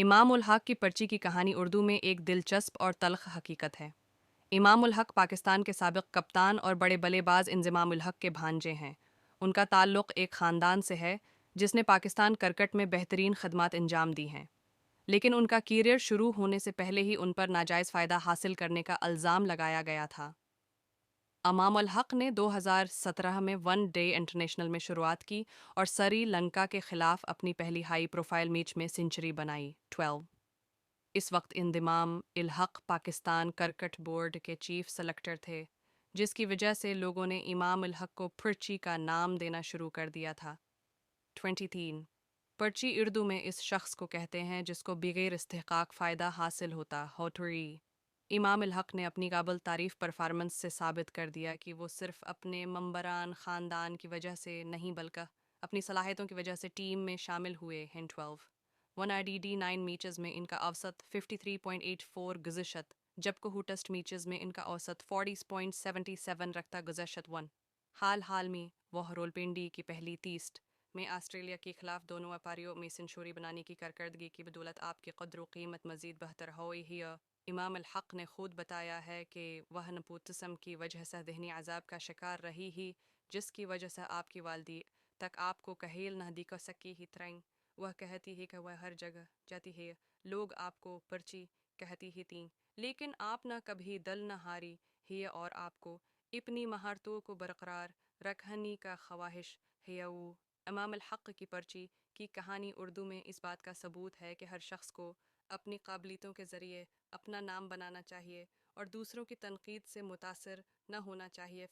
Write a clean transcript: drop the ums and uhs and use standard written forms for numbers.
इमाम उल हक की पर्ची की कहानी उर्दू में एक दिलचस्प और तल्ख हकीकत है। इमाम उल हक पाकिस्तान के साबिक कप्तान और बड़े बल्लेबाज इंज़माम उल हक के भांजे हैं। उनका ताल्लुक़ एक ख़ानदान से है जिसने पाकिस्तान क्रिकेट में बेहतरीन खदमात अंजाम दी हैं, लेकिन उनका करियर शुरू होने से पहले ही उन पर नाजायज़ फ़ायदा हासिल करने का इल्ज़ाम लगाया गया था। इमाम उल हक ने 2017 में वन डे इंटरनेशनल में शुरुआत की और श्रीलंका के खिलाफ अपनी पहली हाई प्रोफाइल मैच में सेंचुरी बनाई 12। इस वक्त इंदिमाम इल हक पाकिस्तान क्रिकेट बोर्ड के चीफ सेलेक्टर थे, जिसकी वजह से लोगों ने इमाम इल हक को पर्ची का नाम देना शुरू कर दिया था। 23 पर्ची उर्दू में इस शख्स को कहते हैं जिसको बगैर इस्तेहकाक फ़ायदा हासिल होता होटरी। इमाम इल हक ने अपनी काबिल तारीफ़ परफॉर्मेंस से साबित कर दिया कि वो सिर्फ अपने मंबरान ख़ानदान की वजह से नहीं बल्कि अपनी सलाहियतों की वजह से टीम में शामिल हुए हैं। 12 वन IDD 9 मैचेस में इनका औसत 53.84 गुज़िशत, जबकि टेस्ट मैचेस में इनका औसत 40.77 रखता गुज़िशत 1। हाल में वह रोलपिंडी की पहली टेस्ट में ऑस्ट्रेलिया के खिलाफ दोनों व्यापारियों में सेंचुरी बनाने की कारकर्दगी की बदौलत आपकी कद्र कीमत मज़ीद बेहतर हुई है। इमाम अल हक ने खुद बताया है कि वह नेपोटिज्म की वजह से ज़हनी अज़ाब का शिकार रही ही, जिसकी वजह से आपकी वालदी तक आपको कहेल न दिख सकी ही तरंग। वह कहती है कि वह हर जगह जाती है, लोग आपको पर्ची कहती ही थी, लेकिन आप न कभी दिल न हारी है और आपको अपनी महारतों को बरकरार रखने का ख्वाहिश है। वो इमाम अल हक की पर्ची की कहानी उर्दू में इस बात का सबूत है कि हर शख्स को अपनी काबिलियतों के ज़रिए अपना नाम बनाना चाहिए और दूसरों की तनकीद से मुतासर न होना चाहिए।